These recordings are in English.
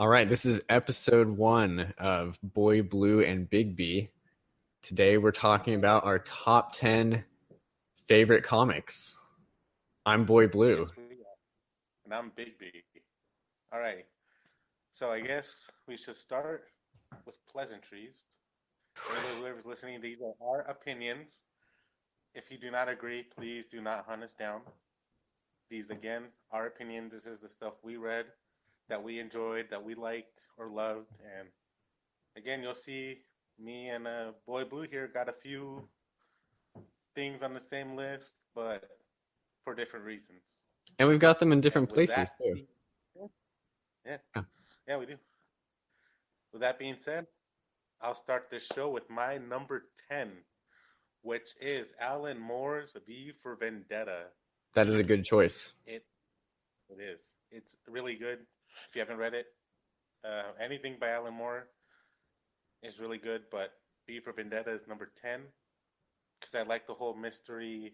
All right, this is episode 1 of Boy Blue and Bigby. Today we're talking about our top 10 favorite comics. I'm Boy Blue. Yes, we are. And I'm Bigby. All right. So I guess we should start with pleasantries. Anybody whoever's listening, these are our opinions. If you do not agree, please do not hunt us down. These again, our opinions. This is the stuff we read, that we enjoyed, that we liked or loved. And again, you'll see me and Boy Blue here got a few things on the same list, but for different reasons. And we've got them in And different with that, places too. yeah, Yeah. yeah, we do. With that being said, I'll start this show with my number 10, which is Alan Moore's V for Vendetta. That is a good choice. It it is. It's really good. If you haven't read it, anything by Alan Moore is really good, but V for Vendetta is number 10 because I like the whole mystery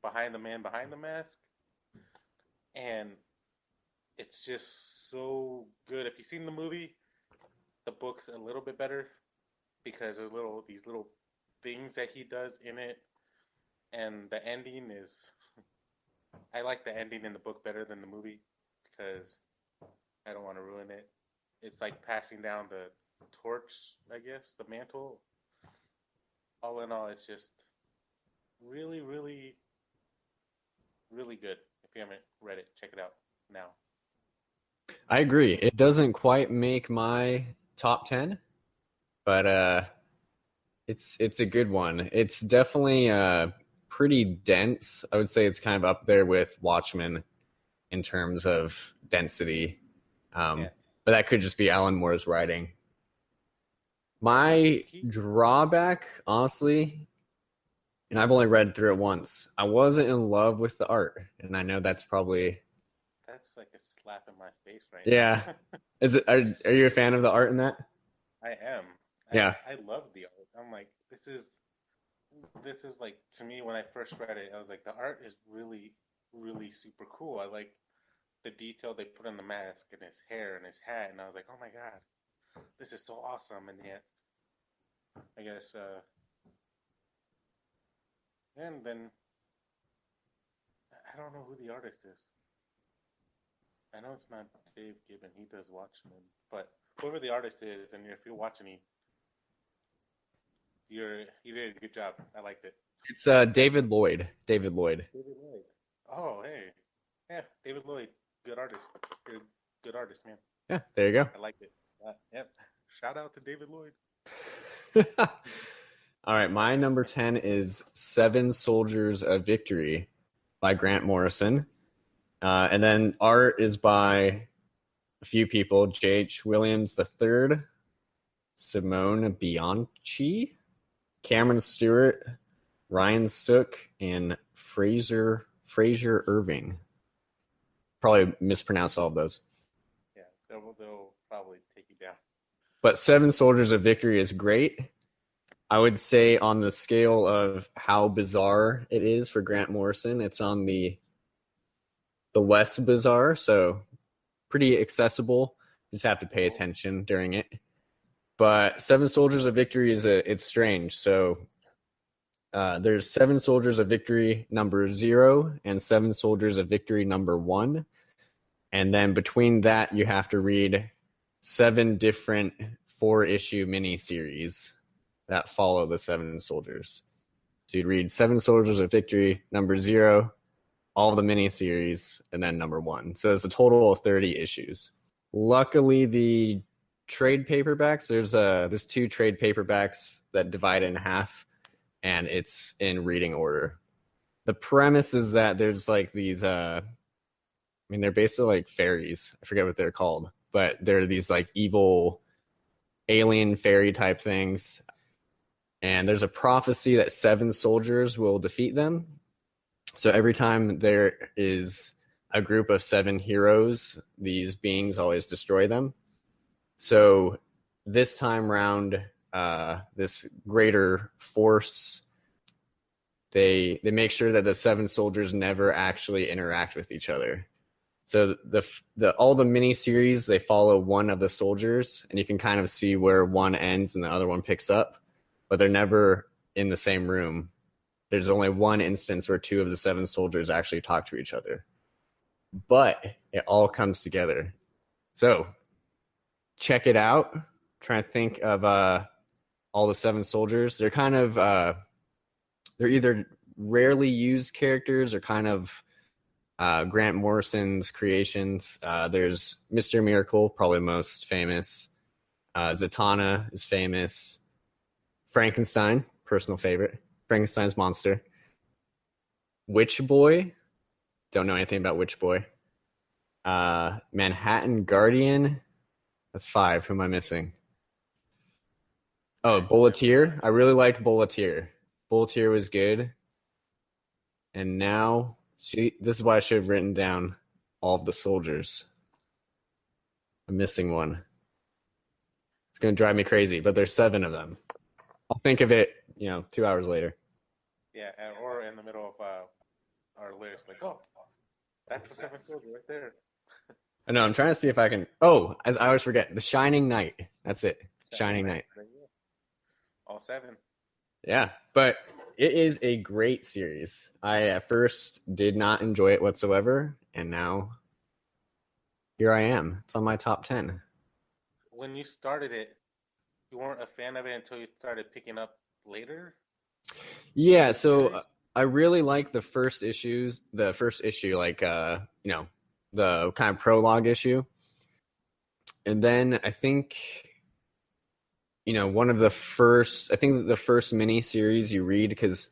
behind the man behind the mask. And it's just so good. If you've seen the movie, the book's a little bit better because there's these little things that he does in it, and the ending is. I like the ending in the book better than the movie because I don't want to ruin it. It's like passing down the torch, I guess, the mantle. All in all, it's just really, really, really good. If you haven't read it, check it out now. I agree. It doesn't quite make my top 10, but it's a good one. It's definitely pretty dense. I would say it's kind of up there with Watchmen in terms of density. Yeah. But that could just be Alan Moore's writing. My drawback, honestly, and I've only read through it once, I wasn't in love with the art. And I know that's probably... That's like a slap in my face right Yeah. now. Is it? Are you a fan of the art in that? I am. Yeah. I love the art. I'm like, this is like to me when I first read it, I was like, the art is really, really super cool. I like the detail they put on the mask and his hair and his hat, and I was like, oh my god, this is so awesome. And yet, I guess, and then I don't know who the artist is. I know it's not Dave Gibbon. He does Watchmen, but whoever the artist is, and if you're watching it, you did a good job. I liked it. It's David Lloyd. David Lloyd. David Lloyd. Oh, hey, yeah, David Lloyd, good artist. Good artist, man. Yeah, there you go. I liked it. Yep. Shout out to David Lloyd. All right, my number 10 is Seven Soldiers of Victory by Grant Morrison. And then art is by a few people, J.H. Williams III, Simone Bianchi, Cameron Stewart, Ryan Sook, and Fraser Irving. Probably mispronounced all of those. Yeah, they'll probably take you down. But Seven Soldiers of Victory is great. I would say on the scale of how bizarre it is for Grant Morrison, it's on the less bizarre, so pretty accessible. You just have to pay attention during it. But Seven Soldiers of Victory it's strange. So there's Seven Soldiers of Victory number 0 and Seven Soldiers of Victory number 1. And then between that, you have to read 7 different 4-issue miniseries that follow the Seven Soldiers. So you'd read Seven Soldiers of Victory number 0, all the miniseries, and then number 1. So it's a total of 30 issues. Luckily, the trade paperbacks, there's 2 trade paperbacks that divide in half, and it's in reading order. The premise is that there's like these, they're basically like fairies. I forget what they're called, but they're these like evil alien fairy type things. And there's a prophecy that 7 soldiers will defeat them. So every time there is a group of 7 heroes, these beings always destroy them. So this time round, this greater force, they make sure that the 7 soldiers never actually interact with each other. So the all the mini series, they follow one of the soldiers, and you can kind of see where one ends and the other one picks up, but they're never in the same room. There's only one instance where two of the seven soldiers actually talk to each other, but it all comes together. So check it out. Try to think of all the seven soldiers. They're kind of they're either rarely used characters or kind of Grant Morrison's creations. There's Mr. Miracle, probably most famous. Zatanna is famous. Frankenstein, personal favorite. Frankenstein's monster. Witch Boy, don't know anything about Witch Boy. Manhattan Guardian, that's five. Who am I missing? Oh, Bulleteer. I really liked Bulleteer. Bulleteer was good. And now, this is why I should have written down all of the soldiers. I'm missing one. It's going to drive me crazy, but there's seven of them. I'll think of it, 2 hours later. Yeah, or in the middle of our list, like, oh, that's the seventh soldier right there. I know, I'm trying to see if I can. Oh, I always forget. The Shining Knight. That's it. Shining Knight. All seven. Yeah, but it is a great series. I at first did not enjoy it whatsoever, and now here I am. It's on my top 10. When you started it, you weren't a fan of it until you started picking up later? Yeah, so I really like the first issue, like the kind of prologue issue. And then I think one of the first, I think the first mini series you read, because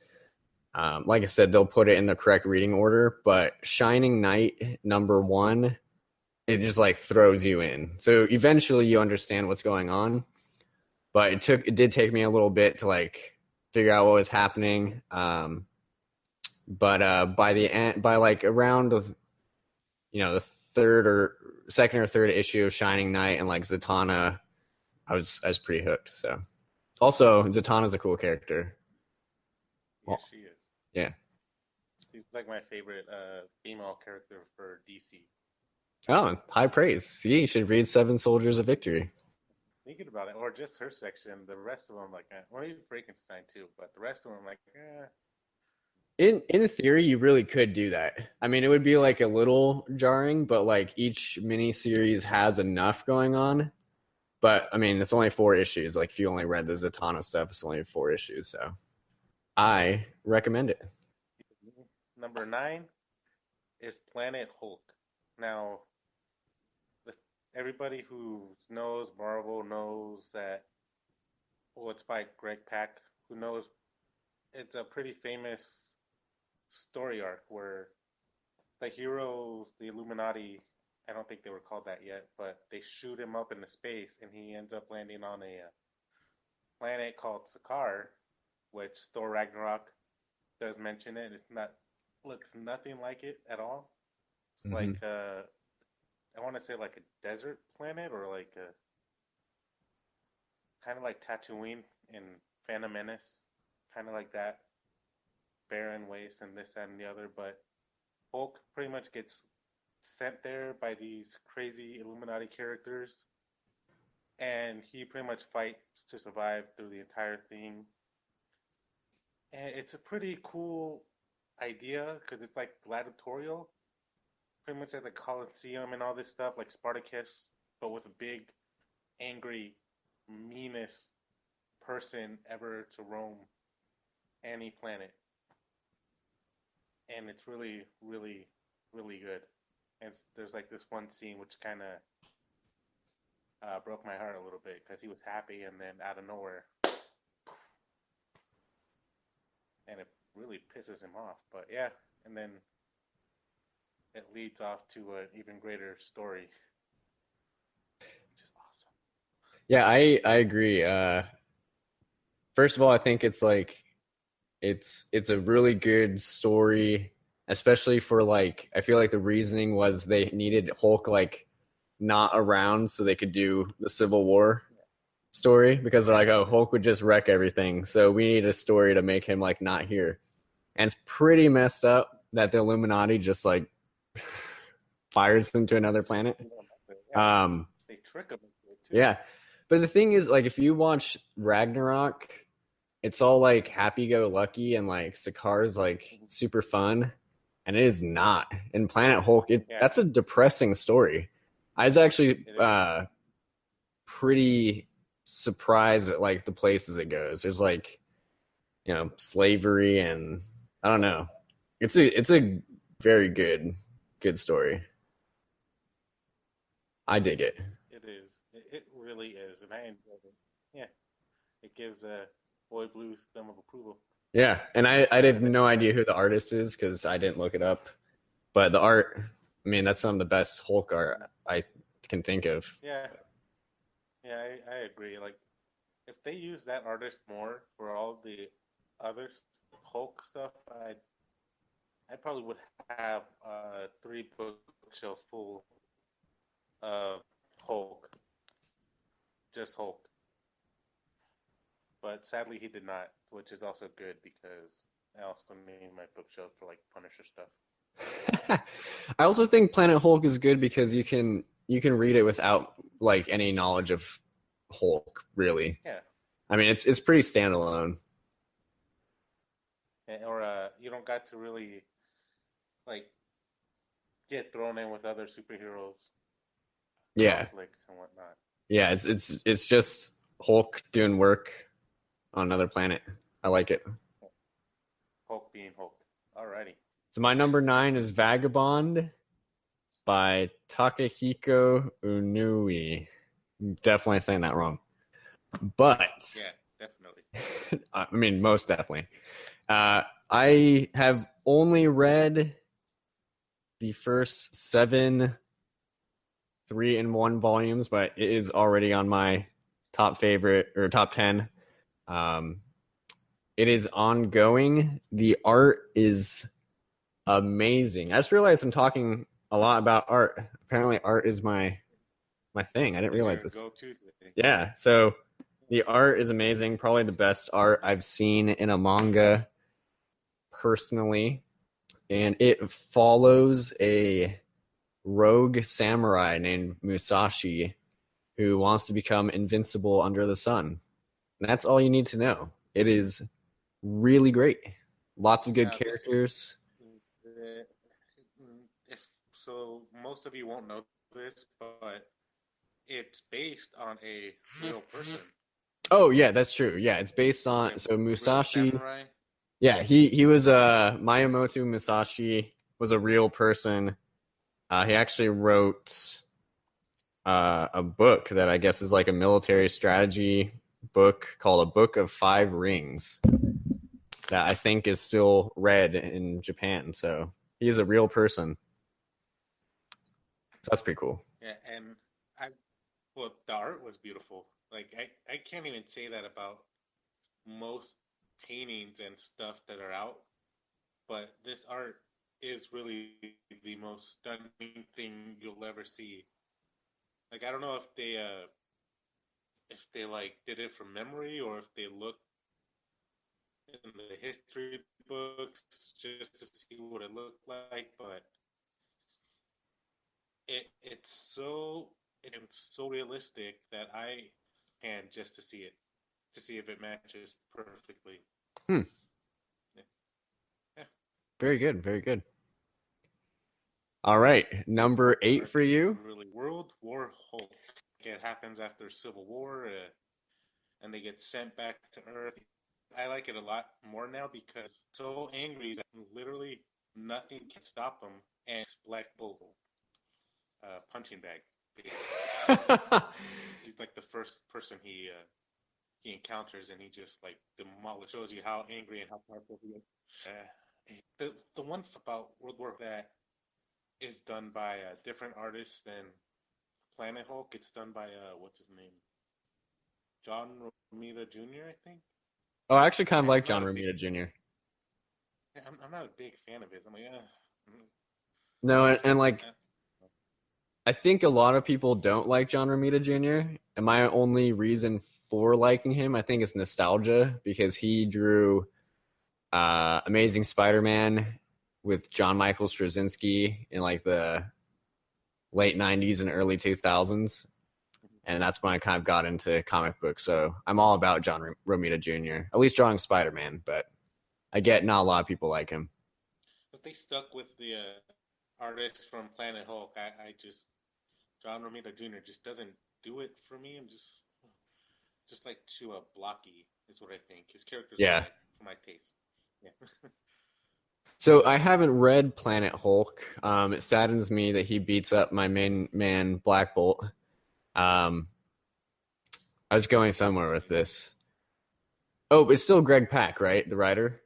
like I said, they'll put it in the correct reading order, but Shining Knight #1, it just like throws you in. So eventually you understand what's going on, but it did take me a little bit to like figure out what was happening. But by the end, by like around the second or third issue of Shining Knight and like Zatanna, I was pretty hooked. So also Zatanna's a cool character. Yeah, she is. Yeah. She's like my favorite female character for DC. Oh, high praise. See, you should read Seven Soldiers of Victory. Thinking about it, or just her section. The rest of them, like, or even Frankenstein too. But the rest of them, like, In theory, you really could do that. I mean, it would be like a little jarring, but like each mini series has enough going on. But I mean, it's only 4 issues. Like if you only read the Zatanna stuff, it's only 4 issues. So I recommend it. Number 9 is Planet Hulk. Now, everybody who knows Marvel knows that. Well, it's by Greg Pak, who knows it's a pretty famous story arc where the heroes, the Illuminati, I don't think they were called that yet, but they shoot him up into space and he ends up landing on a planet called Sakaar, which Thor Ragnarok does mention it. Looks nothing like it at all. It's like I want to say like a desert planet, or like a kind of like Tatooine in Phantom Menace, kind of like that. Barren waste and this, that, and the other, but Hulk pretty much gets sent there by these crazy Illuminati characters, and he pretty much fights to survive through the entire thing. And it's a pretty cool idea because it's like gladiatorial, pretty much like the Colosseum and all this stuff, like Spartacus, but with a big, angry, meanest person ever to roam any planet. And it's really, really, really good. And there's like this one scene which kind of broke my heart a little bit because he was happy, and then out of nowhere, and it really pisses him off. But yeah, and then it leads off to an even greater story, which is awesome. Yeah, I agree. First of all, I think it's like it's a really good story, especially for like I feel like the reasoning was they needed Hulk like not around so they could do the Civil War story, because they're like, oh, Hulk would just wreck everything, so we need a story to make him like not here. And it's pretty messed up that the Illuminati just like fires them to another planet. Yeah, Um, they trick them into it too. yeah, but the thing is, like, if you watch Ragnarok, it's all like happy-go-lucky and like Sakar's like Mhm. super fun, and it is not. In Planet Hulk, Yeah, that's a depressing story. I was actually it is. pretty surprised at like the places it goes. There's like, slavery, and I don't know. It's a very good story. I dig it. It is. It really is, and I enjoy it. Yeah, it gives Boy Blue thumb of approval. Yeah, and I have no idea who the artist is because I didn't look it up. But the art, I mean, that's some of the best Hulk art I can think of. Yeah, yeah, I agree. Like, if they use that artist more for all the other Hulk stuff, I probably would have three bookshelves full of Hulk, just Hulk. But sadly, he did not, which is also good because I also need my bookshelf for like Punisher stuff. I also think Planet Hulk is good because you can read it without like any knowledge of Hulk, really. Yeah, I mean, it's pretty standalone. or you don't got to really like get thrown in with other superheroes Yeah, conflicts and whatnot. yeah. It's just Hulk doing work on another planet. I like it. Hulk being Hulk. Alrighty. So my number 9 is Vagabond by Takahiko Unui. I'm definitely saying that wrong, but Yeah, definitely. I mean, most definitely. I have only read the first 7 3-in-1 volumes, but it is already on my top favorite or top 10. Um, it is ongoing. The art is amazing. I just realized I'm talking a lot about art. Apparently, art is my thing. I didn't Is realize your this. go-to thing? Yeah. So the art is amazing. Probably the best art I've seen in a manga personally. And it follows a rogue samurai named Musashi who wants to become invincible under the sun. And that's all you need to know. It is really great. Lots of good Now this, characters. uh, if so, most of you won't know this, but it's based on a real person, Oh yeah, that's true. Yeah, it's based like on a so real Musashi. samurai. Yeah, he was Miyamoto Musashi was a real person. He actually wrote a book that I guess is like a military strategy book called A Book of Five Rings that I think is still read in Japan. So he is a real person. So that's pretty cool. Yeah, and I well, the art was beautiful. Like I can't even say that about most paintings and stuff that are out, but this art is really the most stunning thing you'll ever see. Like I don't know if they like did it from memory or if they looked in the history books just to see what it looked like, but it's so realistic that I can just to see it to see if it matches perfectly. Hmm. Yeah, yeah. Very good. Very good. All right. Number 8 Art for is you. really World War Hulk. It happens after Civil War, and they get sent back to Earth. I like it a lot more now because so angry that literally nothing can stop him, and it's Black Bolt, punching bag, basically. He's like the first person he encounters, and he just like demolishes. Shows you how angry and how powerful he is. The one about World War that is done by a different artist than Planet Hulk. It's done by what's his name, John Romita Jr. I think. Oh, I actually kind of I'm like not John a big Romita Jr. I'm not a big fan of his. I'm like, No, and like eh. I think a lot of people don't like John Romita Jr. And my only reason for liking him, I think, is nostalgia because he drew Amazing Spider-Man with John Michael Straczynski in like the late 90s and early 2000s. And that's when I kind of got into comic books. So I'm all about John Romita Jr., at least drawing Spider-Man, but I get not a lot of people like him. If they stuck with the artist from Planet Hulk, I just John Romita Jr. just doesn't do it for me. I'm just like too blocky is what I think. His character's Yeah. bland for my taste. Yeah. So I haven't read Planet Hulk. It saddens me that he beats up my main man, Black Bolt. Um, I was going somewhere with this. Oh, it's still Greg Pak, right? The writer?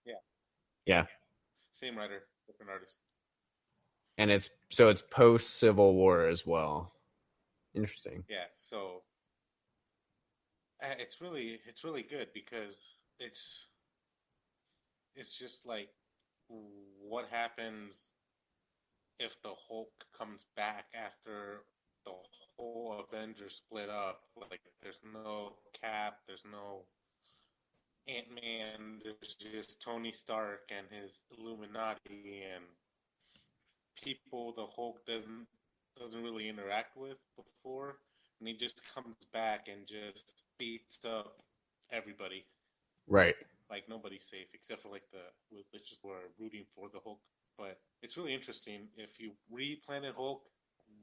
Yeah. Yeah. Yeah. Same writer, different artist. And it's post Civil War as well. Interesting. Yeah. So it's really good because it's it's just like what happens if the Hulk comes back after the whole Avengers split up. Like there's no Cap, there's no Ant-Man, there's just Tony Stark and his Illuminati and people the Hulk doesn't really interact with before, and he just comes back and just beats up everybody. Right. Like nobody's safe except for like it's just we're rooting for the Hulk. But it's really interesting if you read Planet Hulk,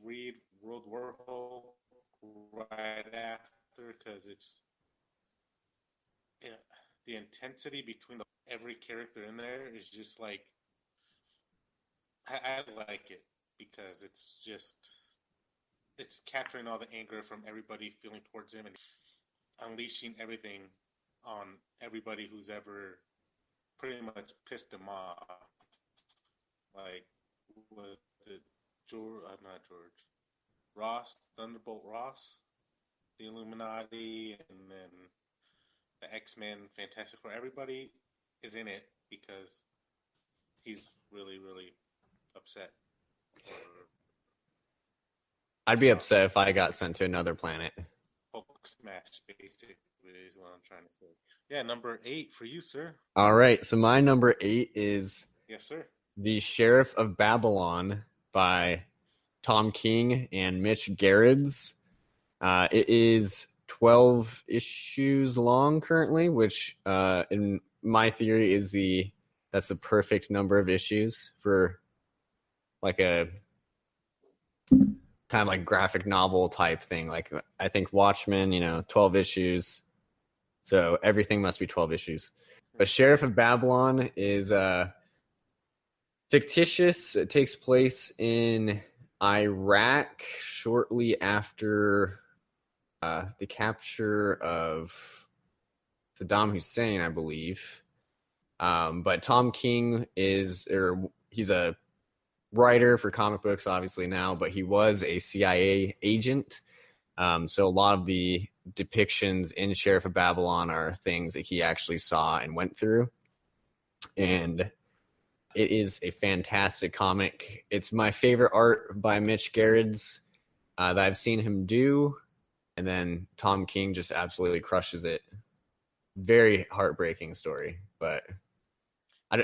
read World War Hulk right after because yeah, the intensity between every character in there is just like I like it because it's capturing all the anger from everybody feeling towards him and unleashing everything on everybody who's ever pretty much pissed him off. Like was it George? Not George. Ross, Thunderbolt Ross, the Illuminati, and then the X-Men, Fantastic Four. Everybody is in it because he's really, really upset. Or I'd be upset if I got sent to another planet. Hulk smash, basically, is what I'm trying to say. Yeah, number 8 for you, sir. All right. So my number 8 is Yes, sir. The Sheriff of Babylon by Tom King and Mitch Gerrits. It is 12 issues long currently, which in my theory is that's the perfect number of issues for like a kind of like graphic novel type thing. Like I think Watchmen, 12 issues. So everything must be 12 issues. But Sheriff of Babylon is fictitious. It takes place in Iraq shortly after the capture of Saddam Hussein, I believe. But Tom King he's a writer for comic books, obviously now, but he was a CIA agent. So a lot of the depictions in Sheriff of Babylon are things that he actually saw and went through. And it is a fantastic comic. It's my favorite art by Mitch Gerrits that I've seen him do. And then Tom King just absolutely crushes it. Very heartbreaking story, but I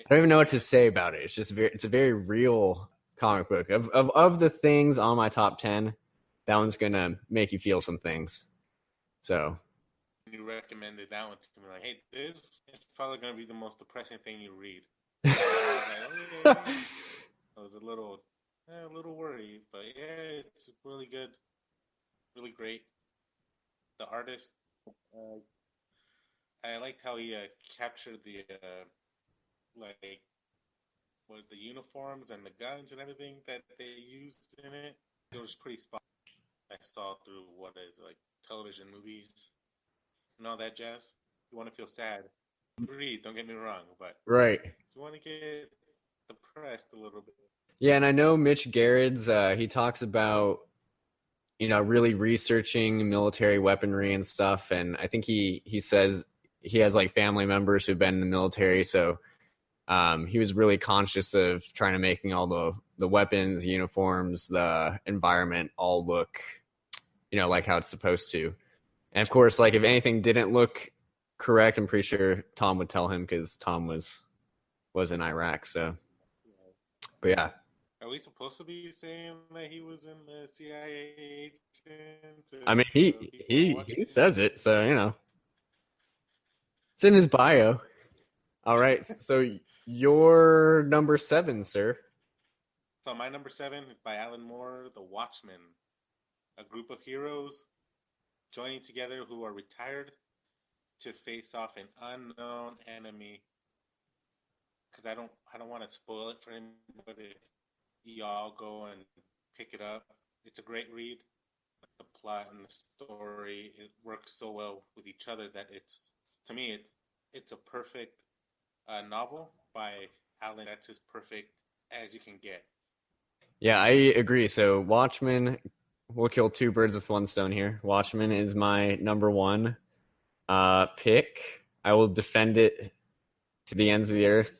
don't even know what to say about it. It's just it's a very real comic book. Of the things on my top 10, that one's gonna make you feel some things. So you recommended that one to me, like, hey, this is probably gonna be the most depressing thing you read. I was a little worried, but yeah, it's really good, really great. The artist, I liked how he captured the like what the uniforms and the guns and everything that they used in it. It was pretty spot. I saw through what is like television movies and all that jazz. You want to feel sad, read. Don't get me wrong, but right, you want to get depressed a little bit. yeah, and I know Mitch Gerrits. He talks about really researching military weaponry and stuff, and I think he says he has like family members who've been in the military, so he was really conscious of trying to making all the weapons, the uniforms, the environment all look, like how it's supposed to. And of course, like if anything didn't look correct, I'm pretty sure Tom would tell him because Tom was in Iraq. So, but yeah, we supposed to be saying that he was in the CIA agent I mean, to the people he watching? says it, so it's in his bio. All right, so your number 7, sir. So my number 7 is by Alan Moore, The Watchmen, a group of heroes joining together who are retired to face off an unknown enemy. Because I don't want to spoil it for him, but if y'all go and pick it up, it's a great read. The plot and the story, it works so well with each other that it's, to me, it's a perfect novel by Alan. That's as perfect as you can get. Yeah, I agree. So Watchmen, we'll kill two birds with one stone here. Watchmen is my number 1 pick. I will defend it to the ends of the earth.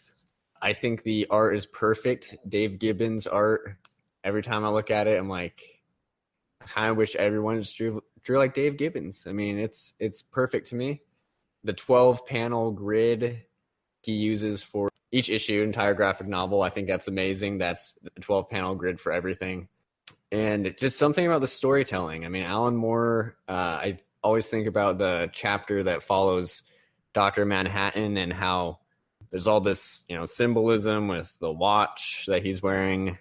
I think the art is perfect. Dave Gibbons' art. Every time I look at it, I'm like, I kind of wish everyone just drew like Dave Gibbons. I mean, it's perfect to me. The 12 panel grid he uses for each issue, entire graphic novel, I think that's amazing. That's a 12 panel grid for everything. And just something about the storytelling. I mean, Alan Moore, I always think about the chapter that follows Dr. Manhattan and how there's all this, symbolism with the watch that he's wearing.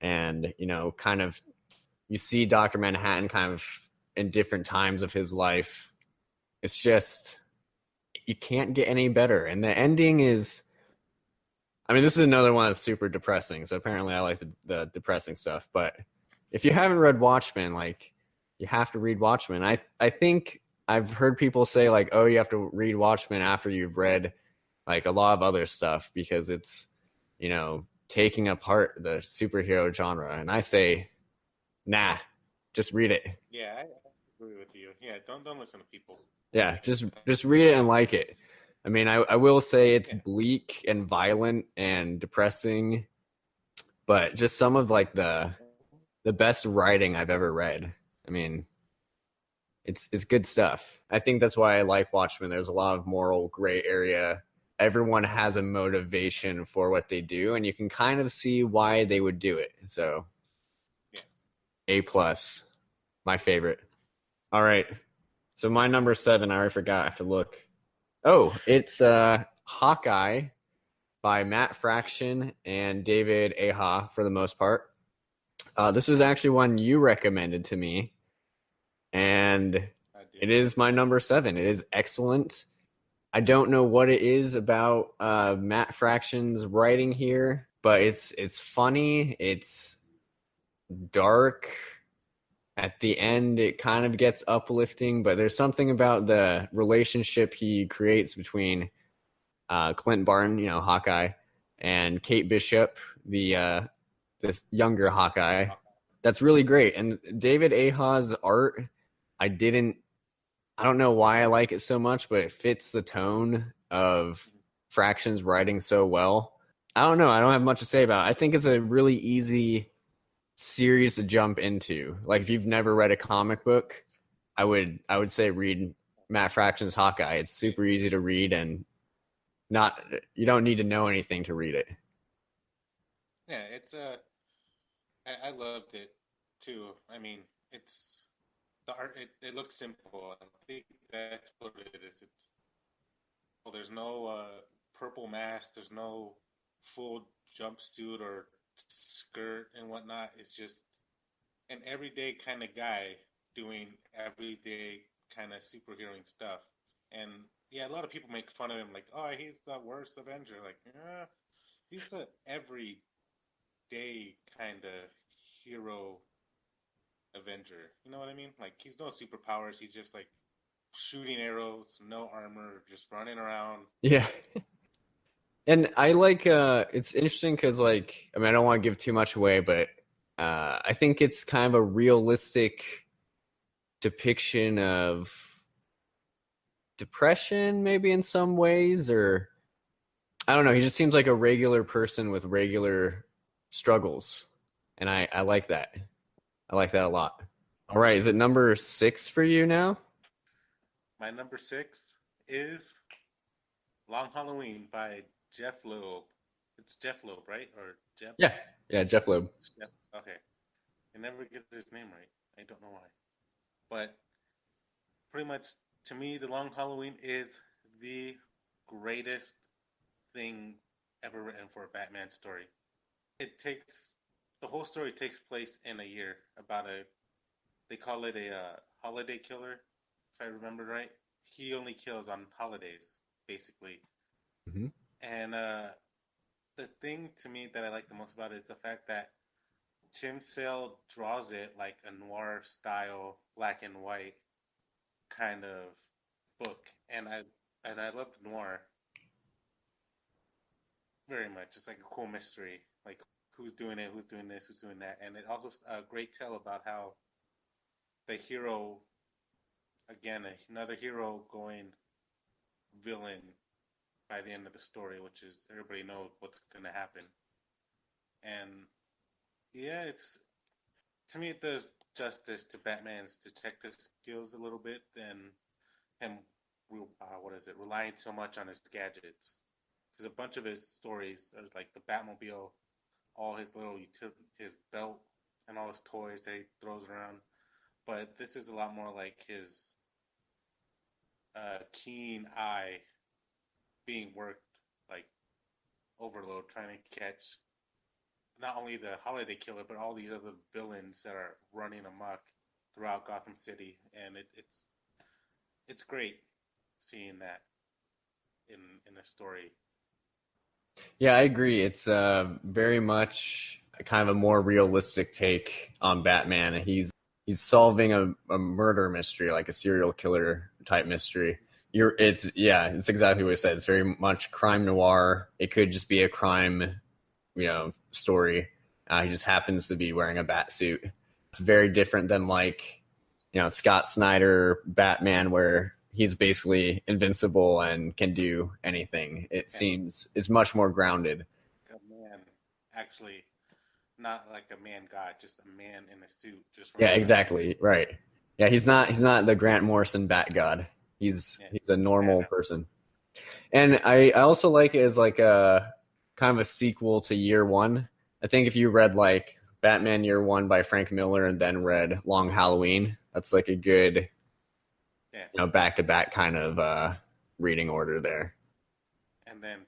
And, kind of you see Dr. Manhattan kind of in different times of his life. It's just, you can't get any better. And the ending is, I mean, this is another one that's super depressing. So apparently I like the depressing stuff. But if you haven't read Watchmen, like, you have to read Watchmen. I think I've heard people say, like, oh, you have to read Watchmen after you've read, like, a lot of other stuff because it's, taking apart the superhero genre. And I say, nah, just read it. Yeah, I agree with you. Yeah, don't listen to people. Yeah, just read it and like it. I mean, I will say it's Yeah. bleak and violent and depressing, but just some of like the best writing I've ever read. I mean, it's good stuff. I think that's why I like Watchmen. There's a lot of moral gray area. Everyone has a motivation for what they do, and you can kind of see why they would do it. So, Yeah. A plus, my favorite. All right. So my number 7, I already forgot. I have to look. Oh, it's Hawkeye by Matt Fraction and David Aja for the most part. This was actually one you recommended to me, and I it did. is my number 7. It is excellent. I don't know what it is about Matt Fraction's writing here, but it's funny. It's dark. At the end, it kind of gets uplifting, but there's something about the relationship he creates between Clint Barton, Hawkeye, and Kate Bishop, the this younger Hawkeye. That's really great. And David Aja's art, I didn't, I don't know why I like it so much, but it fits the tone of Fraction's writing so well. I don't know. I don't have much to say about it. I think it's a really easy series to jump into. Like if you've never read a comic book, I would say read Matt Fraction's Hawkeye. It's super easy to read and not you don't need to know anything to read it. Yeah, it's I loved it too. I mean, it's the art. It looks simple. I think that's what it is. It's well, there's no purple mask. There's no full jumpsuit or skirt and whatnot. It's just an everyday kind of guy doing everyday kind of superhero stuff. And yeah, a lot of people make fun of him, like, oh, he's the worst Avenger. Like, yeah, he's the everyday kind of hero Avenger. You know what I mean? Like, he's no superpowers. He's just like shooting arrows, no armor, just running around. Yeah. And I like it's interesting because like I mean I don't want to give too much away, but I think it's kind of a realistic depiction of depression maybe in some ways, or I don't know, he just seems like a regular person with regular struggles. And I like that. I like that a lot. All right, is it number 6 for you now? My number 6 is Long Halloween by Jeff Loeb. It's Jeff Loeb, right? Or Jeff? Yeah, yeah, Jeff Loeb. It's Jeff. Okay. I never get his name right. I don't know why. But pretty much to me, The Long Halloween is the greatest thing ever written for a Batman story. It takes the whole story takes place in a year. About a they call it a holiday killer, if I remember right. He only kills on holidays, basically. Hmm. And the thing to me that I like the most about it is the fact that Tim Sale draws it like a noir style, black and white kind of book, and I love the noir very much. It's like a cool mystery, like who's doing it, who's doing this, who's doing that, and it also a great tale about how the hero, again, another hero going villain by the end of the story, which is everybody knows what's going to happen. And yeah, it's to me it does justice to Batman's detective skills a little bit than him. What is it? Relying so much on his gadgets, because a bunch of his stories are like the Batmobile, all his little his belt, and all his toys that he throws around. But this is a lot more like his keen eye being worked like overload, trying to catch not only the Holiday Killer but all these other villains that are running amok throughout Gotham City, and it's great seeing that in a story. Yeah, I agree. It's very much kind of a more realistic take on Batman. He's solving a murder mystery, like a serial killer type mystery. It's exactly what I said. It's very much crime noir. It could just be a crime, story. He just happens to be wearing a bat suit. It's very different than like, Scott Snyder Batman, where he's basically invincible and can do anything. It Yeah, seems it's much more grounded. a man, actually, not like a man god, just a man in a suit, just Yeah, running around. exactly. Right. Yeah, he's not the Grant Morrison Bat God. Yeah, He's a normal Batman. person. And I also like it as like a kind of a sequel to Year One. I think if you read like Batman Year One by Frank Miller and then read Long Halloween, that's like a good, Yeah, back to back kind of reading order there. and then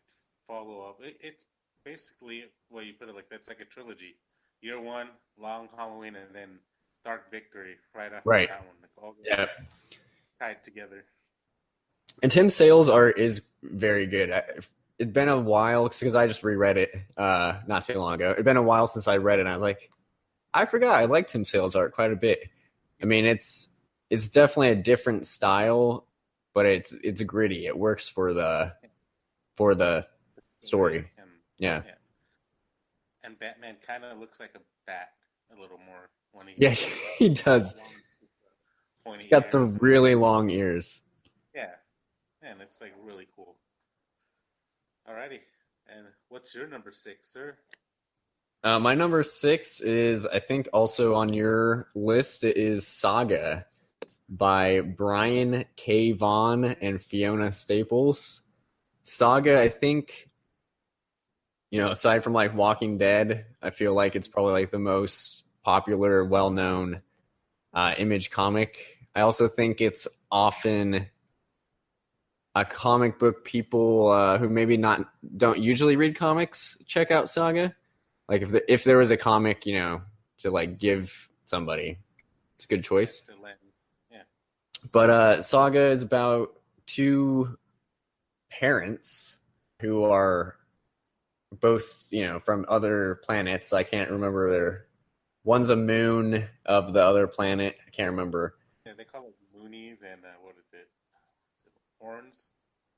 follow up. It's basically well, you put it like that's like a trilogy. Year one, Long Halloween, and then Dark Victory right after Right. that one. Like all Yeah. tied together. And Tim Sale's art is very good. It'd been a while because I just reread it not too long ago. It'd been a while since I read it, and I was like, I forgot I liked Tim Sale's art quite a bit. I mean, it's definitely a different style, but it's gritty. It works for the The story story. and Yeah, yeah, and Batman kind of looks like a bat a little more when yeah, he he long, does. long He's pointy got the ears and really long ears. yeah, and it's like really cool. Alrighty, and what's your number six, sir? My number six is, I think, also on your list. It is Saga by Brian K. Vaughan and Fiona Staples. Saga, I think, aside from like Walking Dead, I feel like it's probably like the most popular, well known Image comic. I also think it's often a comic book people who maybe not don't usually read comics check out Saga. Like if there was a comic, to like give somebody, it's a good Yeah, choice. to Len. Yeah, But Saga is about two parents who are both, from other planets. I can't remember their. One's a moon of the other planet. I can't remember. yeah, they call it Moonies and what is it? Is it horns?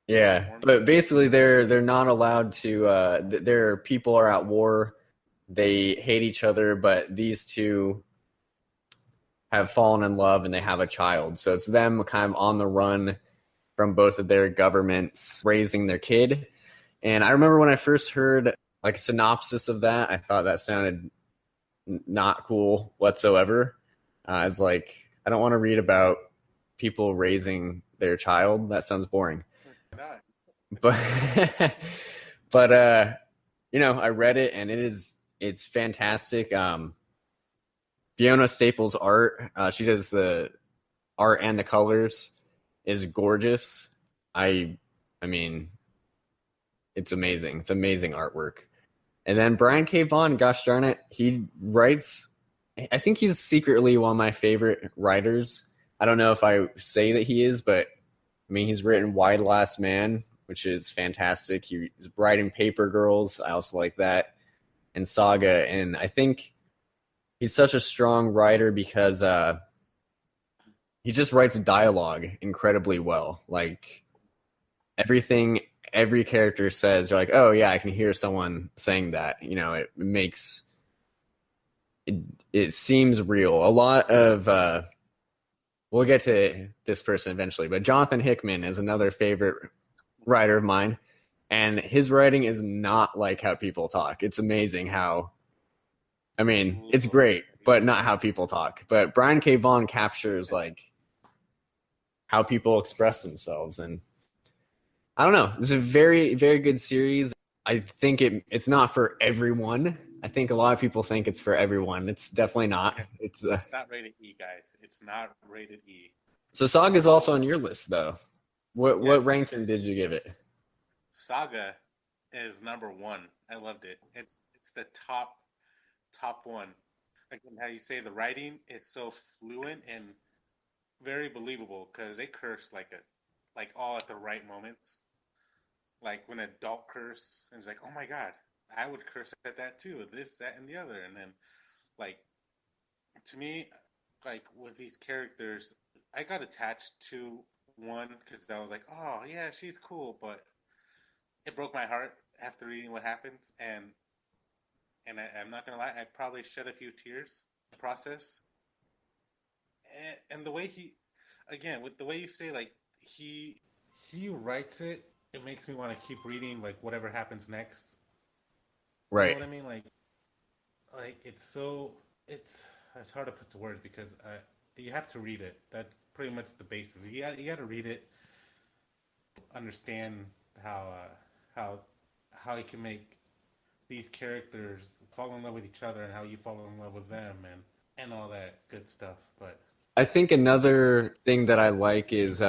Yeah, but Hornbies? basically they're not allowed to. Their people are at war. They hate each other, but these two have fallen in love and they have a child. So it's them kind of on the run from both of their governments raising their kid. And I remember when I first heard like a synopsis of that, I thought that sounded not cool whatsoever. I was like, I don't want to read about people raising their child. That sounds boring. Not. But but I read it and it's fantastic. Fiona Staples' art, she does the art and the colors, is gorgeous. I I mean, it's amazing. It's amazing artwork. And then Brian K. Vaughan, gosh darn it, he writes. I think he's secretly one of my favorite writers. I don't know if I say that he is, but I mean, he's written Why the Last Man, which is fantastic. He's writing Paper Girls. I also like that, and Saga. And I think he's such a strong writer because he just writes dialogue incredibly well. Like everything every character says, you're like, oh yeah, I can hear someone saying that. It makes it, it seems real. A lot of we'll get to this person eventually, but Jonathan Hickman is another favorite writer of mine, and his writing is not like how people talk. It's amazing how I mean, it's great, but not how people talk. But Brian K. Vaughan captures like how people express themselves, and I don't know. It's a very, very good series. I think it's not for everyone. I think a lot of people think it's for everyone. It's definitely not. It's not rated E, guys. It's not rated E. So Saga is also on your list, though. What Yes, ranking did you give it? Saga is number one. I loved it. It's the top one. Again, how you say the writing is so fluent and very believable because they curse like all at the right moments. Like when an adult curse, and it's like, oh my god, I would curse at that too. This, that, and the other. And then like to me, like with these characters, I got attached to one because I was like, oh yeah, she's cool, but it broke my heart after reading what happens, I'm not gonna lie, I probably shed a few tears in the process. And the way again, with the way you say like he writes it, it makes me want to keep reading like whatever happens next. You know Right. what I mean? Like it's hard to put to words because you have to read it. That's pretty much the basis. You got to read it, understand how how how you can make these characters fall in love with each other and how you fall in love with them and all that good stuff. But I think another thing that I like is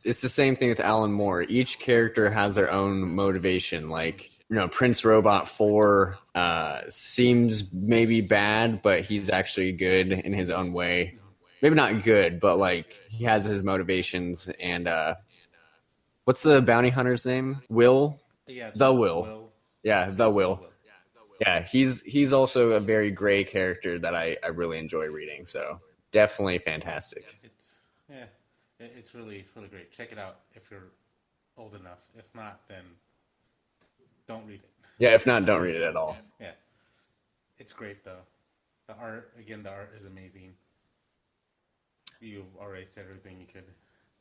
it's the same thing with Alan Moore. Each character has their own motivation. Like, Prince Robot 4 seems maybe bad, but he's actually good in his own way. Maybe not good, but like he has his motivations. And what's the bounty hunter's name? Will? yeah, The Will. Will, Yeah, the yeah, the Will. Will. Yeah, he's also a very gray character that I really enjoy reading. So definitely fantastic. Yeah, it's really great. Check it out if you're old enough. If not, then don't read it. Yeah, if not, don't read it at all. Yeah, it's great though. The art, again, the art is amazing. You already said everything you could.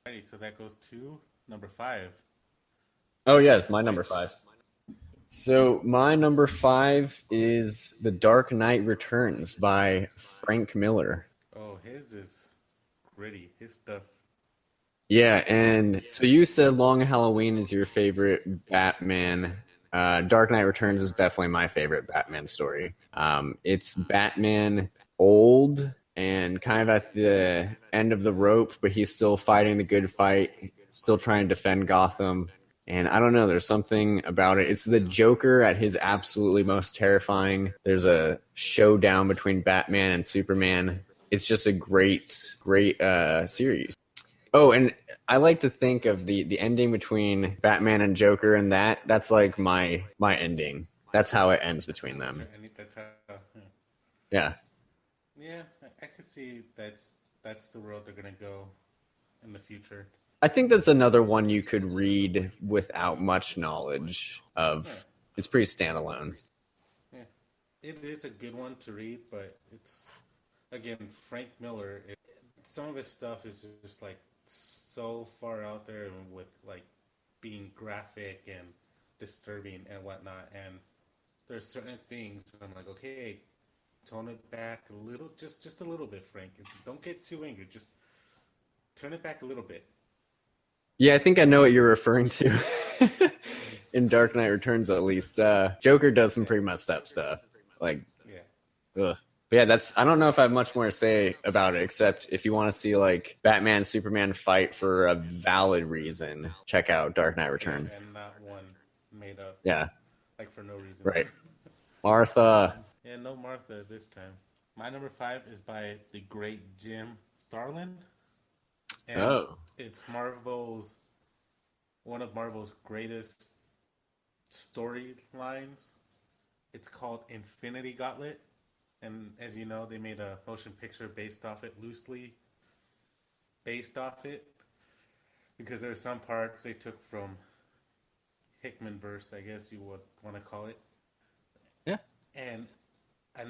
Alrighty, so that goes to number five, Oh yeah, it's my number which, five. So my number five is The Dark Knight Returns by Frank Miller. oh, his is gritty. His stuff. Yeah, and so you said Long Halloween is your favorite Batman. Dark Knight Returns is definitely my favorite Batman story. It's Batman old and kind of at the end of the rope, but he's still fighting the good fight, still trying to defend Gotham. And I don't know, there's something about it. It's the Joker at his absolutely most terrifying. There's a showdown between Batman and Superman. It's just a great, great series. Oh, and I like to think of the ending between Batman and Joker, and that's like my ending. That's how it ends between That's them. your, and that's how. Yeah, Yeah. yeah I could see that's the road they're gonna go in the future. I think that's another one you could read without much knowledge Yeah, of. It's pretty standalone. yeah. It is a good one to read, but it's again Frank Miller. Some of his stuff is just like so far out there and with like being graphic and disturbing and whatnot. And there's certain things I'm like, okay, tone it back a little, just a little bit, Frank. Don't get too angry. Just turn it back a little bit. Yeah, I think I know what you're referring to. in Dark Knight Returns at least. Joker does some pretty messed up stuff. Like, Yeah. ugh. But yeah, that's. I don't know if I have much more to say about it, except if you want to see like Batman, Superman fight for a valid reason, check out Dark Knight Yeah, Returns. and not one made up, Yeah, like for no reason. right. Martha. Yeah, no Martha this time. My number five is by the great Jim Starlin, and Oh, it's Marvel's one of Marvel's greatest storylines. It's called Infinity Gauntlet, and as you know, they made a motion picture based off it, loosely based off it, because there are some parts they took from Hickman verse, I guess you would want to call it, yeah, and I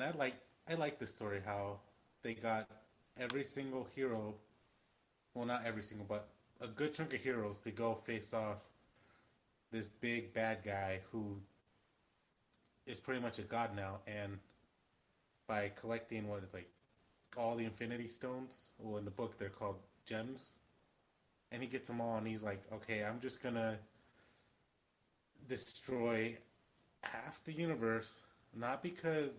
like the story how they got every single hero, well not every single, but a good chunk of heroes to go face off this big bad guy who is pretty much a god now, and by collecting what is like all the Infinity Stones, well in the book they're called gems, and he gets them all, and he's like, okay, I'm just gonna destroy half the universe, not because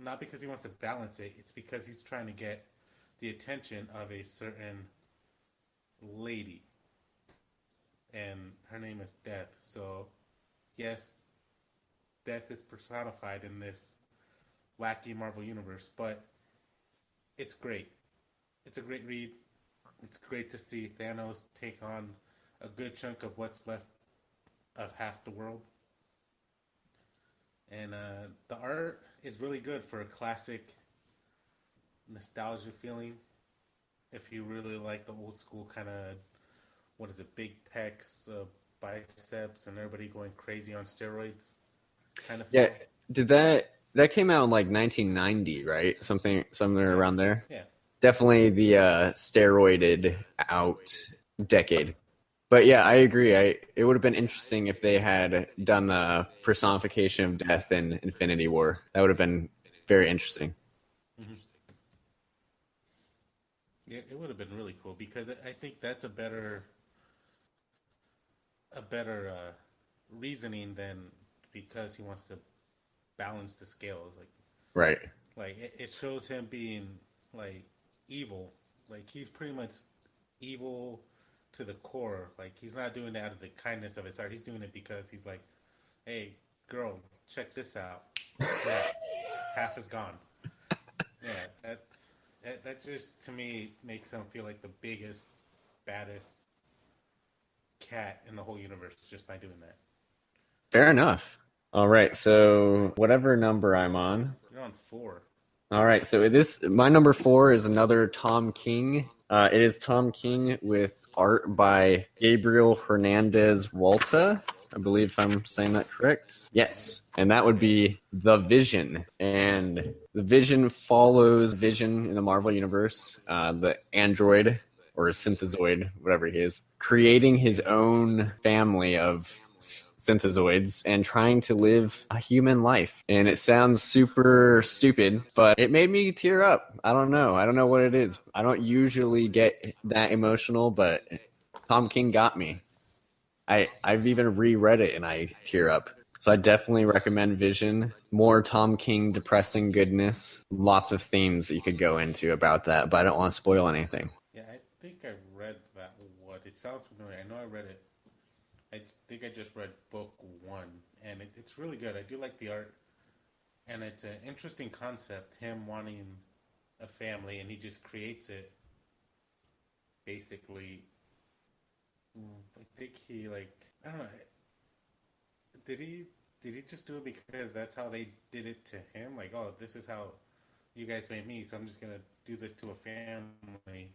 not because he wants to balance it, it's because he's trying to get the attention of a certain lady, and her name is Death. So, yes, Death is personified in this wacky Marvel universe, but it's great. It's a great read. It's great to see Thanos take on a good chunk of what's left of half the world. And the art is really good for a classic nostalgia feeling. If you really like the old school kind of, what is it, big pecs, biceps, and everybody going crazy on steroids kind of yeah. feel. Did that came out in like 1990, right? Something somewhere Yeah, around there. yeah. Definitely the steroided out decade. But yeah, I agree. It would have been interesting if they had done the personification of death in Infinity War. That would have been very interesting. Hmm. Yeah, it would have been really cool because I think that's a better reasoning than because he wants to balance the scales. Right. It shows him being like evil. Like he's pretty much evil to the core. Like he's not doing it out of the kindness of his heart. He's doing it because he's like, hey, girl, check this out. Snap, half is gone. Yeah, that just to me makes him feel like the biggest, baddest cat in the whole universe just by doing that. Fair enough. All right. So whatever number I'm on. You're on four. All right. So this my number four is another Tom King. It is Tom King with art by Gabriel Hernandez Walta. I believe I'm saying that correct. Yes. And that would be The Vision. And The Vision follows Vision in the Marvel Universe, the android or synthezoid, whatever he is, creating his own family of synthezoids and trying to live a human life. And it sounds super stupid, but it made me tear up. I don't know. I don't know what it is. I don't usually get that emotional, but Tom King got me. I've even reread it and I tear up. So I definitely recommend Vision. More Tom King depressing goodness. Lots of themes that you could go into about that, but I don't want to spoil anything. Yeah, I think I read that one. It sounds familiar. I know I read it. I think I just read book one, and it's really good. I do like the art, and it's an interesting concept. Him wanting a family, and he just creates it basically. I think he like I don't know. Did he did he just do it because that's how they did it to him? Like, oh, this is how you guys made me, so I'm just gonna do this to a family.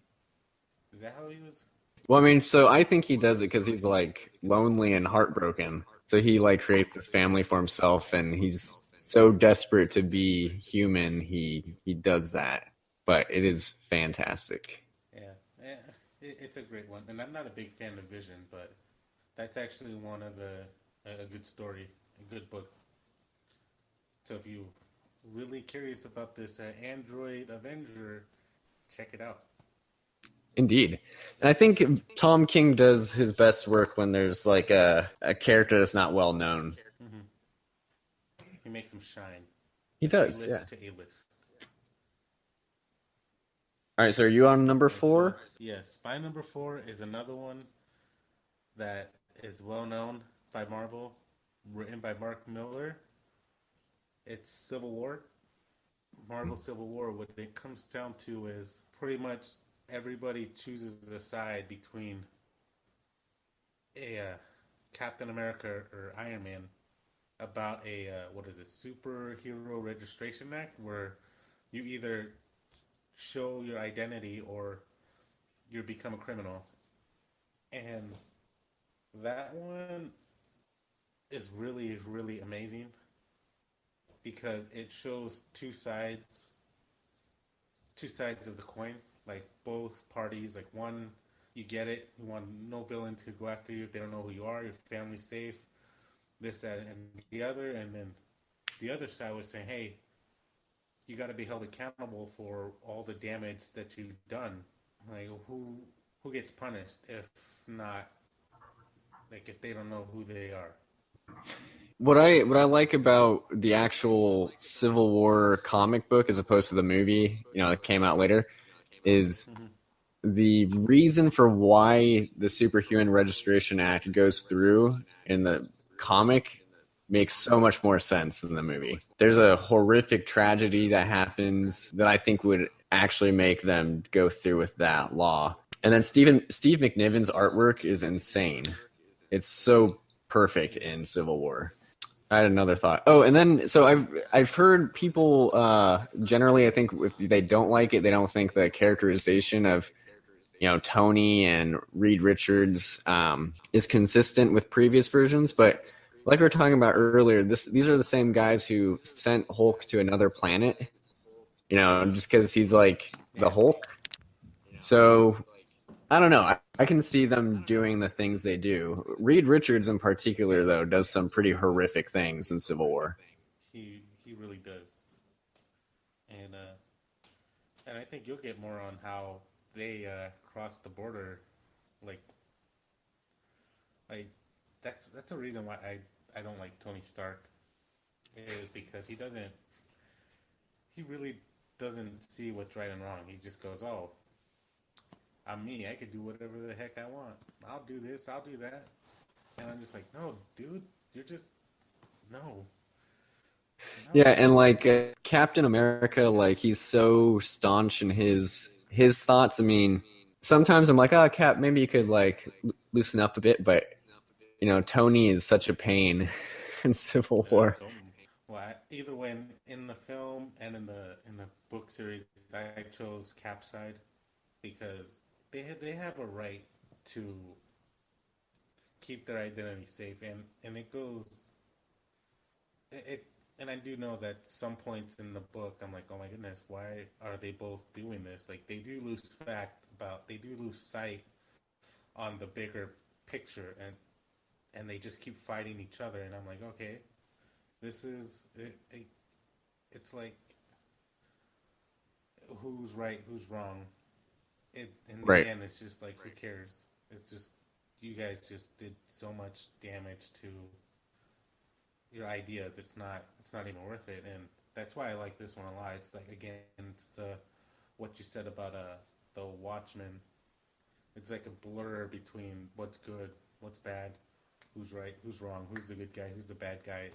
Is that how he was? Well, I mean, so I think he does it because he's like lonely and heartbroken. So he like creates this family for himself, and he's so desperate to be human. He does that, but it is fantastic. Yeah, it's a great one, and I'm not a big fan of Vision, but that's actually one of the a good story, a good book. So if you really curious about this Android Avenger, check it out. Indeed. And I think Tom King does his best work when there's like a character that's not well known. Hmm. He makes them shine. He A C does, yeah. list to A list. All right, so are you on number Okay, so four? yes, my number four is another one that is well known by Marvel, written by Mark Miller. It's Civil War. Marvel Civil War. What it comes down to is pretty much everybody chooses a side between a Captain America or Iron Man about a what is it, superhero registration act, where you either show your identity or you become a criminal. And that one is really, really amazing because it shows two sides of the coin. Like both parties, like one, you get it, you want no villain to go after you if they don't know who you are, your family's safe, this, that, and the other. And then the other side was saying, hey, you got to be held accountable for all the damage that you've done. Like who gets punished if not, like if they don't know who they are. What I like about the actual Civil War comic book as opposed to the movie, that came out later, is Mm-hmm. the reason for why the Superhuman Registration Act goes through in the comic makes so much more sense than the movie. There's a horrific tragedy that happens that I think would actually make them go through with that law. And then Steve McNiven's artwork is insane. It's so perfect in Civil War. I had another thought. Oh, and then so I've heard people generally, I think if they don't like it, they don't think the characterization of Tony and Reed Richards is consistent with previous versions. But like we were talking about earlier, these are the same guys who sent Hulk to another planet. Just because he's like the Yeah. Hulk. So I don't know. I can see them doing the things they do. Reed Richards, in particular, though, does some pretty horrific things in Civil War. He really does. And I think you'll get more on how they cross the border. Like like that's a reason why I don't like Tony Stark is because he really doesn't see what's right and wrong. He just goes, "Oh, I'm me. I can do whatever the heck I want. I'll do this. I'll do that." And I'm just like, "No, dude, you're just no, Yeah, no." and like Captain America, like he's so staunch in his thoughts. I mean, sometimes I'm like, oh, Cap, maybe you could like loosen up a bit, but Tony is such a pain in Civil Yeah, War. totally. Well, either way, in the film and in the book series, I chose Cap's side because they have a right to keep their identity safe, and it goes it. And I do know that some points in the book, I'm like, oh my goodness, why are they both doing this? Like they do lose sight on the bigger picture, and they just keep fighting each other, and I'm like, okay, this is it's like who's right, who's wrong. It in the Right. end, it's just like who cares? It's just you guys just did so much damage to your ideas. It's not even worth it, and that's why I like this one a lot. It's like again, it's the what you said about the Watchmen. It's like a blur between what's good, what's bad, who's right, who's wrong, who's the good guy, who's the bad guy.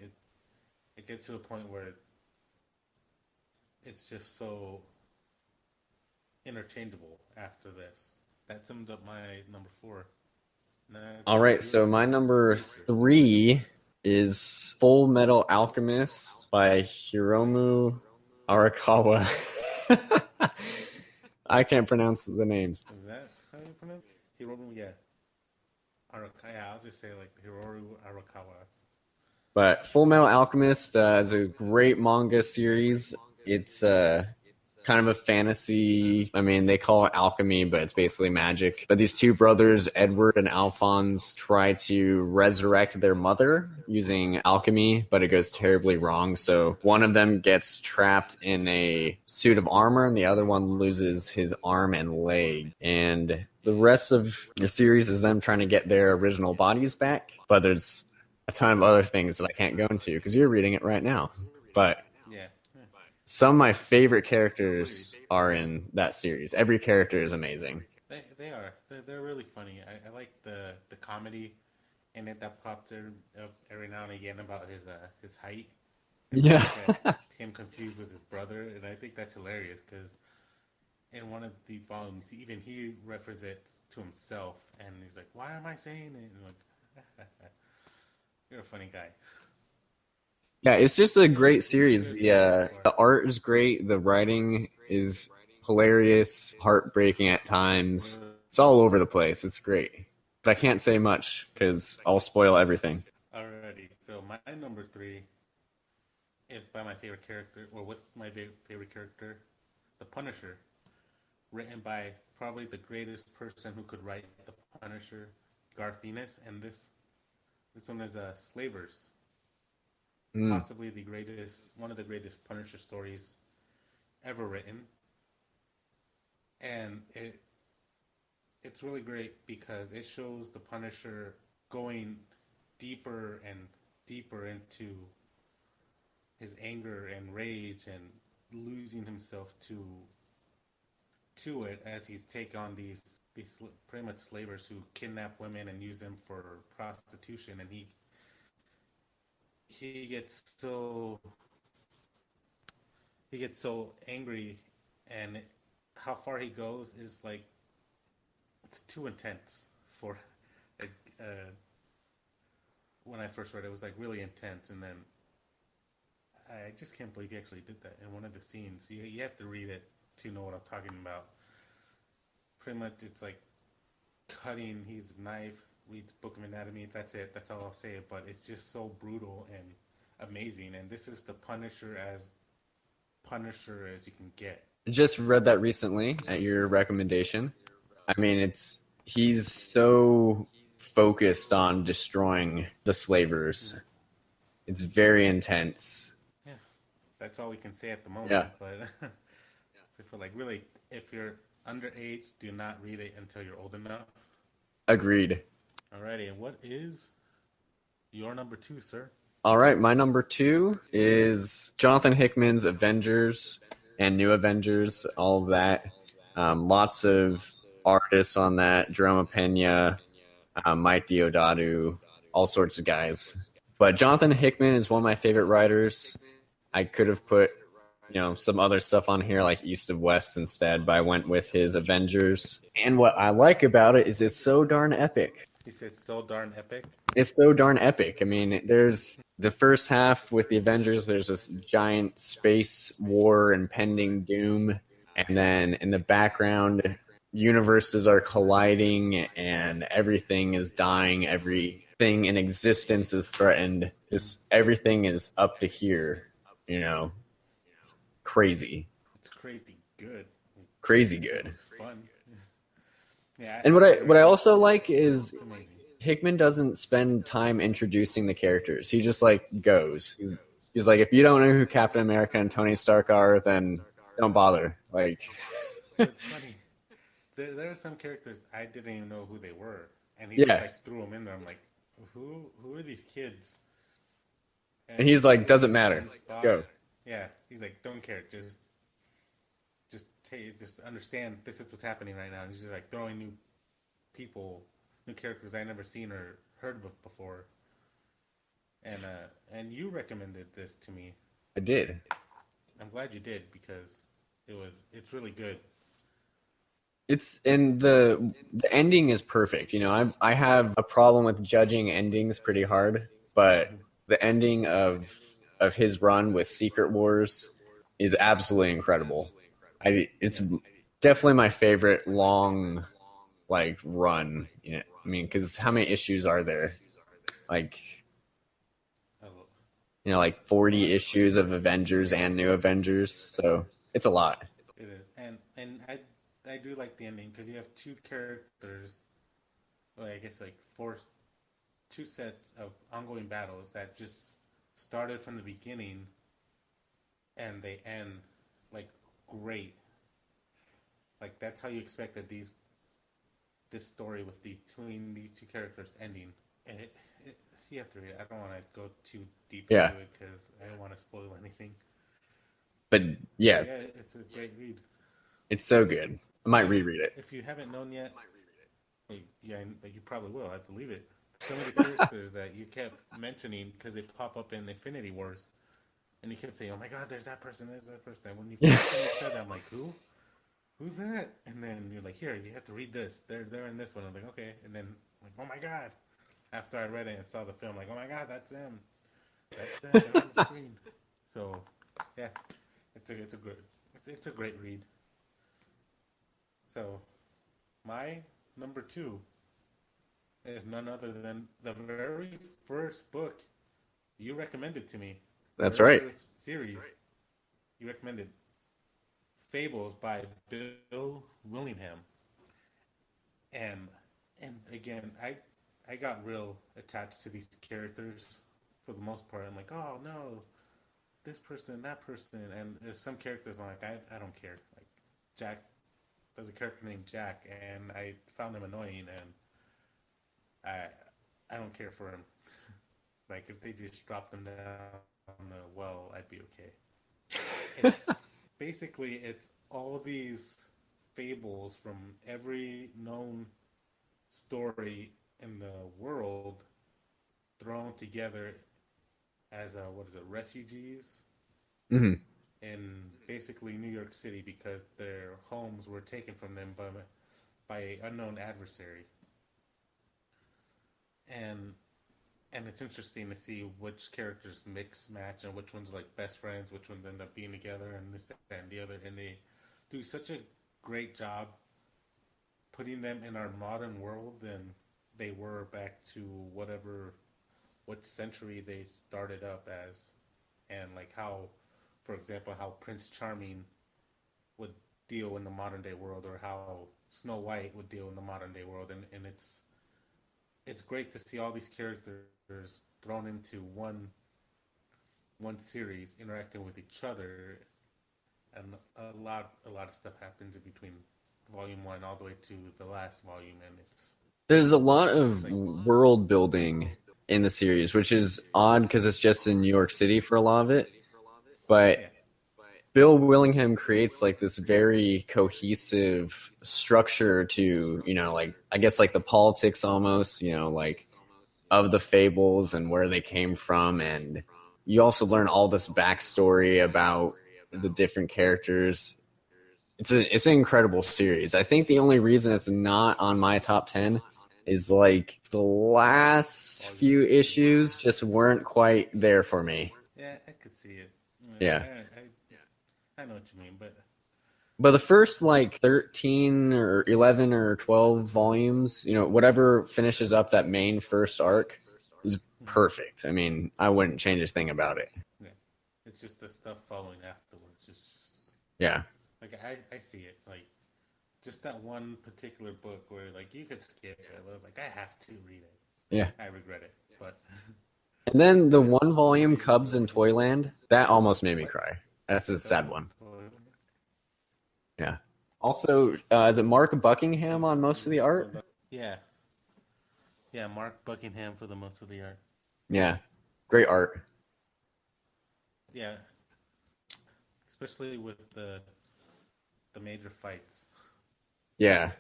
It gets to a point where it's just so interchangeable after this. That sums up my number four. Now All go right, with so yours. my number three is Full Metal Alchemist by Hiromu Arakawa. I can't pronounce the names. Is that how you pronounce it? Hiromu? Yeah. Arakawa. Yeah, I'll just say like Hiroru Arakawa. But Full Metal Alchemist is a great manga series. It's kind of a fantasy. I mean, they call it alchemy, but it's basically magic. But these two brothers, Edward and Alphonse, try to resurrect their mother using alchemy, but it goes terribly wrong. So one of them gets trapped in a suit of armor, and the other one loses his arm and leg. And the rest of the series is them trying to get their original bodies back. But there's a ton of other things that I can't go into because you're reading it right now. But Yeah. some of my favorite characters are in that series. Every character is amazing. They are. They're really funny. I like the comedy in it that pops in every now and again about his height and the Yeah. fact that him confused with his brother, and I think that's hilarious because in one of the volumes, even he refers it to himself, and he's like, "Why am I saying it?" And I'm like, you're a funny guy. Yeah, it's just a great series. The art is great. The writing is hilarious, heartbreaking at times. It's all over the place. It's great. But I can't say much because I'll spoil everything. Alrighty, so my number three is by my favorite character, or with my favorite character, the Punisher, written by probably the greatest person who could write the Punisher, Garth Ennis, and this one is Slavers, Mm. possibly one of the greatest Punisher stories ever written, and it's really great because it shows the Punisher going deeper and deeper into his anger and rage and losing himself to it as he's take on these pretty much slavers who kidnap women and use them for prostitution, and he gets so angry, and how far he goes is like it's too intense for uh, when I first read it. It was like really intense, and then I just can't believe he actually did that in one of the scenes. You have to read it to know what I'm talking about. Pretty much, it's like cutting his knife, reads Book of Anatomy. That's it. That's all I'll say. But it's just so brutal and amazing. And this is the Punisher as you can get. I just read that recently at your recommendation. I mean, he's so focused on destroying the slavers. It's very intense. Yeah, that's all we can say at the Yeah, moment. But for like really, if you're underage, do not read it until you're old enough. agreed. Alrighty, and what is your number two, sir? All right, my number two is Jonathan Hickman's Avengers and New Avengers, all of that. Lots of artists on that, Jerome Pena, Mike Deodato, all sorts of guys. But Jonathan Hickman is one of my favorite writers. I could have put, some other stuff on here like East of West instead, but I went with his Avengers. And what I like about it is it's so darn epic. He said so darn epic. It's so darn epic. I mean, there's the first half with the Avengers, there's this giant space war, impending doom. And then in the background, universes are colliding and everything is dying. Everything in existence is threatened. Just everything is up to here. It's crazy. It's crazy good. Crazy good. It's fun. Yeah, And what I also like is it's amazing. Hickman doesn't spend time introducing the characters. He just like goes. He's like, if you don't know who Captain America and Tony Stark are, then don't bother. Like, It's funny. There are some characters I didn't even know who they were, and he yeah. just like threw them in there. I'm like, who are these kids? And he's like, doesn't matter. Go. Yeah, he's like, don't care. Just understand this is what's happening right now. And he's just like throwing new characters I never seen or heard of before. And you recommended this to me. I did. I'm glad you did because it's really good. And the ending is perfect. I have a problem with judging endings pretty hard, but the ending of his run with Secret Wars is absolutely incredible. It's definitely my favorite long run. I mean, because how many issues are there? Like 40 issues of Avengers and New Avengers. So it's a lot. and I do like the ending because you have two characters, well, I guess like two sets of ongoing battles that just started from the beginning and they end like great. Like that's how you expect that this story with between these two characters ending. And you have to read it. I don't want to go too deep Yeah, into it because I don't want to spoil anything. but But yeah, yeah, it's a great read. it's so good. I might And reread it. if you haven't known yet, yeah, but you probably will. I believe it. Some of the characters that you kept mentioning because they pop up in Infinity Wars, and you kept saying, "Oh my God, there's that person, there's that person." When you first time you said that, I'm like, "Who? Who's that?" And then you're like, "Here, you have to read this. They're in this one." I'm like, "Okay." And then I'm like, "Oh my God!" After I read it and saw the film, like, "Oh my God, that's them. That's them. They're on the screen." So, yeah, it's a good it's a great read. So my number two is none other than the very first book you recommended to me. The That's very right. first series you recommended, Fables by Bill Willingham. And and again, I got real attached to these characters for the most part. I'm like, oh no, this person, that person, and there's some characters I'm like, I don't care. Like Jack, there's a character named Jack, and I found him annoying, and I don't care for him. Like if they just dropped him down the well, I'd be okay. It's basically it's all these fables from every known story in the world thrown together as what is it, refugees Hmm. in basically New York City because their homes were taken from them by an unknown adversary. And and it's interesting to see which characters mix match and which ones are like best friends, which ones end up being together, and this that, and the other. And they do such a great job putting them in our modern world than they were back to whatever what century they started up as, and like how, for example, how Prince Charming would deal in the modern day world, or how Snow White would deal in the modern day world, and it's great to see all these characters thrown into one series interacting with each other, and a lot of stuff happens in between volume one all the way to the last volume, and There's a lot of like world building in the series, which is odd because it's just in New York City for a lot of it. But yeah, Bill Willingham creates like this very cohesive structure to, like I guess like the politics almost, like of the fables and where they came from. And you also learn all this backstory about the different characters. It's an incredible series. I think the only reason it's not on my top 10 is like the last volume few two. issues just weren't quite there for me. Yeah, I could see it. Yeah. I know what you mean, but But the first like 13 or 11 or 12 volumes, whatever finishes up that main first arc is mhm, perfect. I mean, I wouldn't change a thing about it. yeah, it's just the stuff following afterwards. Just Yeah. like I see it, like just that one particular book where like you could skip it. I was like, I have to read it. Yeah. I regret it, but And then the but it's one still volume readable. Cubs in Toyland, that almost made me What? cry. That's a Cubs sad and one. Toilet? Yeah. Also, is it Mark Buckingham on most of the art? Yeah, yeah. Mark Buckingham for the most of the art. Yeah. Great art. Yeah, especially with the major fights. Yeah.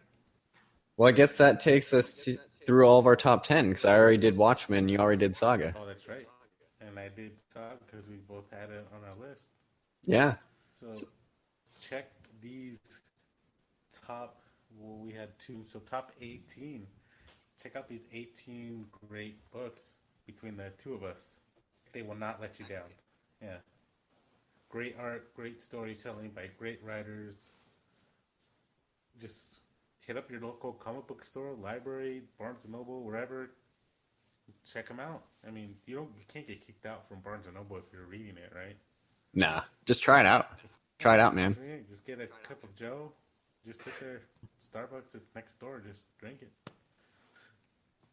Well, I guess that takes us through all of our top 10 because I already did Watchmen. You already did Saga. Oh, that's right. And I did talk because we both had it on our list. Yeah. So check these top. Well, we had two. So top 18. Check out these 18 great books between the two of us. They will not let you down. Yeah. Great art, great storytelling by great writers. Just hit up your local comic book store, library, Barnes and Noble, wherever. Check them out. I mean, you can't get kicked out from Barnes and Noble if you're reading it, right? Nah. Just try it out. Just Try it out, just man. read it. Just get a cup of Joe. Just sit there. Starbucks is next door. Just drink it.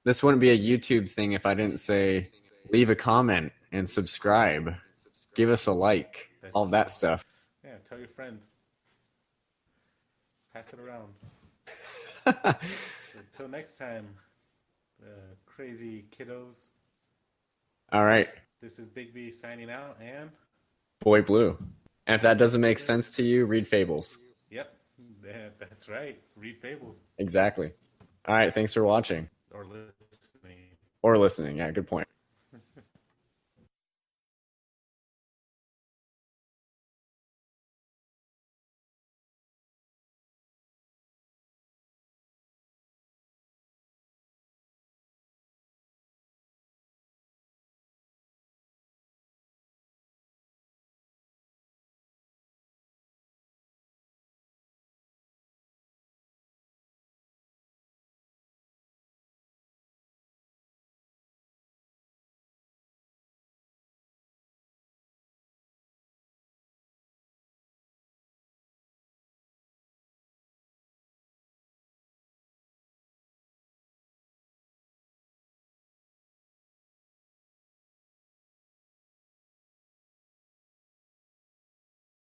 This wouldn't be a YouTube thing if I didn't say leave a comment and subscribe. Give us a like. That's All true. that stuff. Yeah, tell your friends. Pass it around. Until next time, crazy kiddos. All right. This is Bigby signing out, and Boy Blue. And if that doesn't make sense to you, read Fables. yep, that's right. Read Fables Exactly. All right. Thanks for watching or listening. or listening. Yeah, good point.